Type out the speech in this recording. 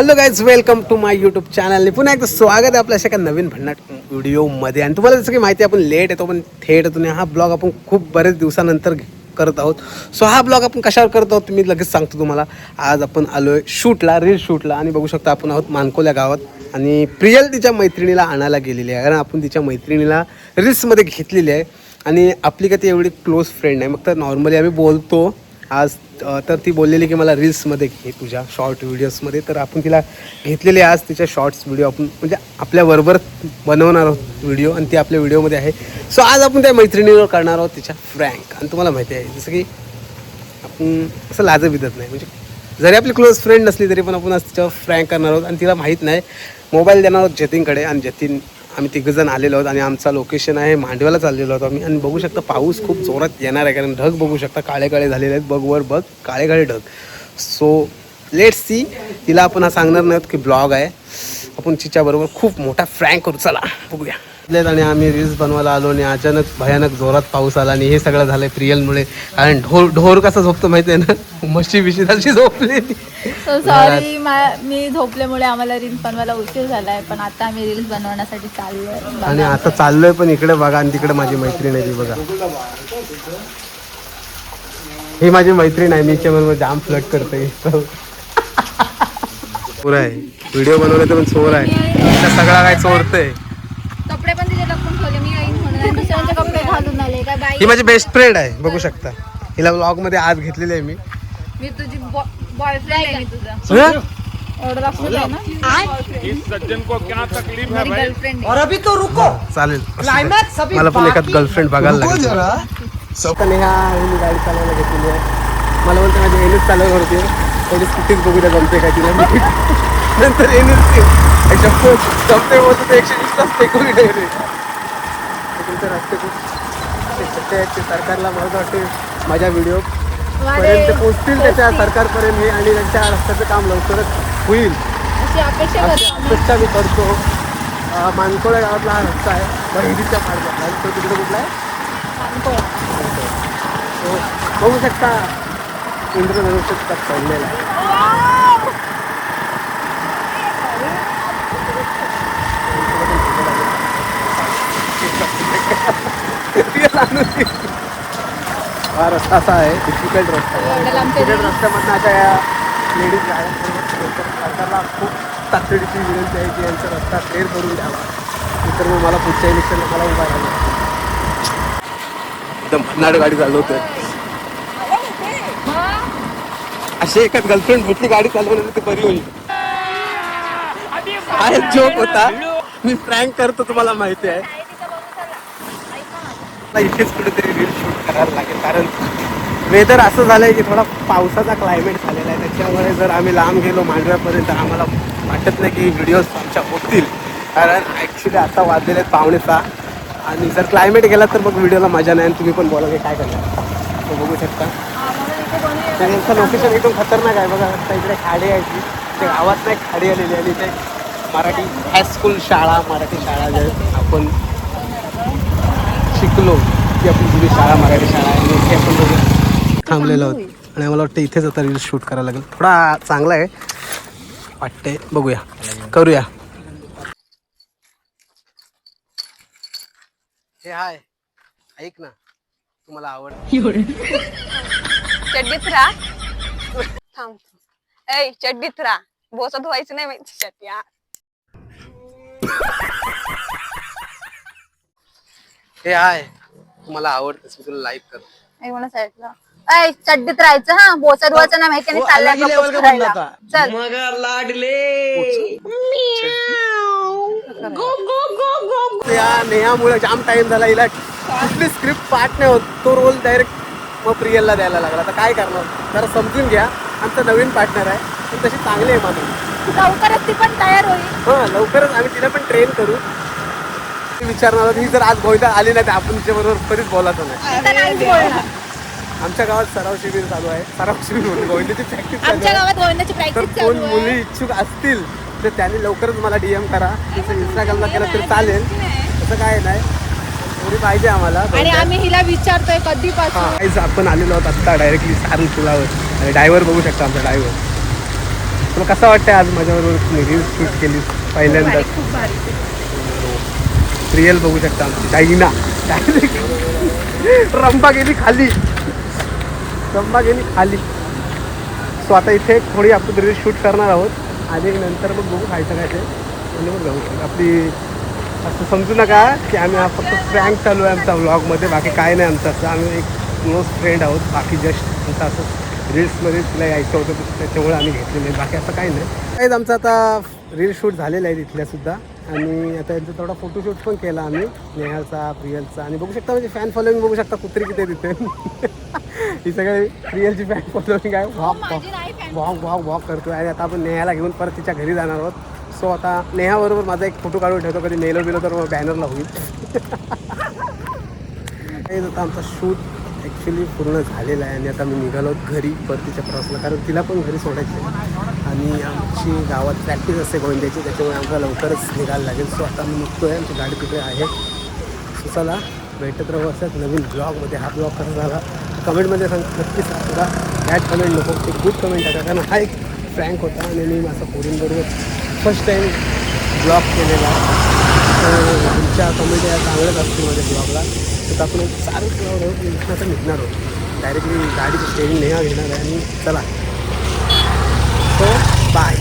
Hello guys, welcome to my YouTube channel. पुन्हा एकदा स्वागत आहे आपल्या अशा एका नवीन भन्नाट व्हिडिओमध्ये. आणि तुम्हाला जसं की माहिती आहे, आपण लेट येतो पण थेट येतो. हा ब्लॉग आपण खूप बरेच दिवसानंतर करत आहोत. सो हा ब्लॉग आपण कशावर करत आहोत मी लगेच सांगतो तुम्हाला. आज आपण आलो आहे शूटला, रील शूटला. आणि बघू शकता आपण आहोत मानकोल्या गावात. आणि प्रियल तिच्या मैत्रिणीला आणायला गेलेली आहे, कारण आपण तिच्या मैत्रिणीला रील्समध्ये घेतलेली आहे. आणि आपली का ती एवढी क्लोज फ्रेंड आहे, मग तर नॉर्मली आम्ही बोलतो. आज तर ती बोललेली की मला रील्समध्ये घे तुझ्या शॉर्ट व्हिडिओजमध्ये. तर आपण तिला घेतलेली आज तिच्या शॉर्ट्स व्हिडिओ आपण म्हणजे आपल्याबरोबर बनवणार आहोत व्हिडिओ, आणि ती आपल्या व्हिडिओमध्ये आहे. सो आज आपण त्या मैत्रिणीवर करणार आहोत तिच्या फ्रँक. आणि तुम्हाला माहिती आहे जसं की आपण असं लाजं बिदत नाही, म्हणजे जरी आपली क्लोज फ्रेंड नसली तरी पण आपण आज तिच्यावर फ्रँक करणार आहोत. आणि तिला माहीत नाही. मोबाईल देणार आहोत जतीनकडे, आणि जतीन आम्ही तिघंजण आलेलो आहोत. आणि आमचा लोकेशन आहे मांडव्याला चाललेलो आहोत आम्ही. आणि बघू शकता पाऊस खूप जोरात येणार आहे, कारण ढग बघू शकता काळे काळे झालेले आहेत. बघ वर बघ, काळे काळे ढग. So let's see. तिला आपण हा सांगणार नाही की ब्लॉग आहे. आपण तिच्याबरोबर खूप मोठा फ्रँक करू. चला बघूया. आणि आम्ही रील्स बनवायला आलो आणि अचानक भयानक जोरात पाऊस आला. आणि हे सगळं झालं प्रियलमुळे. कारण ढोर कसा झोपतो माहिती आहे ना, म्हशी बिशी तशी झोपलेली. सॉरी, मी झोपल्यामुळे आम्हाला रील्स बनवायला उशीर झालाय. पण आता आम्ही रील्स बनवण्यासाठी चाललोय. आणि आता चाललोय पण इकडे बघा, आणि तिकडे माझी मैत्रीण आहे ती बघा. ही माझी मैत्रीण आहे, मी बरोबर जाम फ्लट करते. चोर आहे, व्हिडिओ बनवले पण चोर आहे. सगळा काय चोरतंय. कपडे पण तिथे लपून ठेवले मी येईन म्हणून. दुसऱ्यांचे कपडे घालून आले काय बाई. ही माझी बेस्ट फ्रेंड आहे, बघू शकता. हिला व्लॉग मध्ये आज घेतलेली आहे मी. तुझी बॉयफ्रेंड आहे. मी तुझा एवढं लक्षात आहे ना. इस सज्जन को क्या तकलीफ है भाई? गर्लफ्रेंड और अभी तो रुको, चालेल. क्लाइमैक्स अभी मला पण एखाद गर्लफ्रेंड बघायला लागेल. जरा. मी गाडी चालवायला घेतलेली आहे. मला म्हणते माझी एनएस चालवत होती, थोडी स्कूटीच बघू द्या जमते काय तिला. नंतर एनएस जमते बोलतो ते 120 टेकून गेले. तुमचे रस्ते खूप छोटे आहेत. ते सरकारला मला वाटते माझ्या व्हिडिओ पर्यंत पोहोचतील, त्याच्या सरकारपर्यंत हे. आणि त्यांच्या रस्त्याचं काम लवकरच होईल अशी अपेक्षा अशी करतो. अपेक्षा मी करतो. मानकोळ्या गावातला हा रस्ता आहे, बहिरीच्या मार्गात. आणि तो तिकडे कुठला आहे, तो बघू शकता इंद्रधनुष्य पडलेला आहे. हा रस्ता असा आहे, डिफिकल्ट रस्ता आहे. डिफिकल्ट रस्त्यामधनं अशा या लेडीज गाड्या सरकारला खूप तातडीची विनंती आहे की यांचा रस्ता क्लिअर करून द्यावा. नंतर मग मला पुढच्या इलेक्शनला मला उभा राहिला. एकदम भन्नाट गाडी चालवतोय. अशी एखाद गर्लफ्रेंड भेटली गाडी चालवण्याची ती बरी होईल. हा एक जोक होता, मी प्रँक करतो तुम्हाला माहिती आहे. इथेच कुठेतरी रील शूट करायला लागेल, कारण वेदर असं झालंय की थोडा पावसाचा क्लायमेट झालेला आहे. त्याच्यामुळे जर आम्ही लांब गेलो मांडव्यापर्यंत आम्हाला वाटत नाही की व्हिडिओज आमच्या होतील, कारण ॲक्च्युली आता वाजलेले आहेत 5:45. आणि जर क्लायमेट गेला तर मग व्हिडिओला मजा नाही. आणि तुम्ही पण बोला की काय करणार, तो बघू शकता. त्यांचं लोकेशन एकदम खतरनाक आहे बघा. आता इकडे खाडी आहे, ते गावात नाही खाडी आलेली. आणि ते मराठी हायस्कूल शाळा, मराठी शाळा जे आपण शिकलो की आपली जुनी शाळा मराठी शाळा आहे. आणि इथे आपण बघू थांबलेलो आहोत. आणि मला वाटतं इथेच आता रील शूट करायला लागेल. थोडा चांगला आहे वाटते, बघूया करूया. हे हाय, ऐक ना, तुम्हाला आवड चड्डीत राहा. थांब. ऐ चड्डीत राहा. बोचत व्हायचं नाही माहिती चट्ट्या. हे हाय, तुम्हाला आवडतेस, मी तुला लाईक करतो. मला साईडला ऐ चड्डीत राहायचं. हा बोचत व्हायचं नाही माहिती. आणि चाललाय प्रपोज करायला. चल मगर लाडले. या नेहामुळे जाम टाइम झाला. हिला कुठली स्क्रिप्ट पाठ नाही होत, तो रोल डायरेक्ट मग प्रियलला द्यायला लागला. आता काय करणार, जरा समजून घ्या. आमचा नवीन पार्टनर आहे, पण तशी चांगली आहे माणूस. लवकरच ती पण तयार होईल. हां, लवकरच आम्ही तिला पण ट्रेन करू. विचारणार होती, ही जर आज गोयदा आली नाही तर आपण तिच्याबरोबर कधीच बोलायचं नाही. आता नाहीच बोलणार. आमच्या गावात सराव शिबिर चालू आहे. सराव शिबिर होते, गोविंदाची प्रॅक्टिस चालू आमच्या आहे. गावात गोविंदाची तर प्रॅक्टिस कोण चालू मुली आहे. इच्छुक असतील तर त्यांनी लवकरच मला DM करा. तिचं इंस्टाग्रामला केलं तरी चालेल, तसं काय नाही. एवढी पाहिजे आम्हाला. आणि आम्ही हिला विचारतोय कधीपासून. हां, आपण आलेलो आहोत आत्ता डायरेक्टली सारल पुलावर. आणि ड्रायव्हर बघू शकता आमचा ड्रायव्हर. तुला कसं वाटतं आज माझ्याबरोबर रील्स शूट केली पहिल्यांदा? खूप भारी. रिअल बघू शकता आमची डायना रंबा गेली खाली. सो आता इथे थोडी आपण रील शूट करणार आहोत आणि नंतर मग बघू खायचं काय ते आणि मग जाऊ. आपली असं समजू नका की आम्ही हा फक्त प्रँक चालू आहे आमचा व्लॉगमध्ये, बाकी काय नाही आमचं. असं आम्ही एक क्लोज फ्रेंड आहोत, बाकी जस्ट आमचं असं रील्समध्ये तिला यायचं होतं त्याच्यामुळे आम्ही घेतलेलं आहे, बाकी असं काही नाही. काहीच आमचं आता रील शूट झालेलं आहे तिथल्यासुद्धा आणि आता यांचा थोडा फोटोशूट पण केला आम्ही नेहाचा प्रियलचा. आणि बघू शकता म्हणजे फॅन फॉलोईंग बघू शकता कुत्री किती आहे तिथे. ही सगळी प्रियलची फॅन फॉलोईंग आहे. वॉक करतोय आणि आता आपण नेहाला घेऊन परत तिच्या घरी जाणार आहोत. सो आता नेहाबरोबर माझा एक फोटो काढून ठेवतो, कधी मेलो बिलो तर बॅनरला होईल. आता आमचा शूट ॲक्च्युली पूर्ण झालेला आहे आणि आता मी निघालो घरी परतीच्या प्रवासाला, कारण तिला पण घरी सोडायचं आहे आणि आमची गावात प्रॅक्टिस असते गोविंद्याची, त्याच्यामुळे आम्हाला लवकरच निघायला लागेल. सो आता मी निघतो आहे, आमची गाडी तिकडे आहे. सो चला भेटत राहू असंच नवीन ब्लॉगमध्ये. हा ब्लॉग कसा झाला कमेंटमध्ये नक्कीच सांगा. बॅड कमेंट नको, ते गुड कमेंट टाका, कारण हा एक फ्रँक होता आणि मी माझा पोरींबरोबर फर्स्ट टाईम ब्लॉग केलेला. तुमच्या कमेंट या चांगल्याच असतील माझ्या ब्लॉगला. तर आपण एक सारं ब्लॉग आहोत, आता निघणार आहोत डायरेक्टली गाडीची स्टेरिंग नेहा घेणार आहे आणि चला. So bye.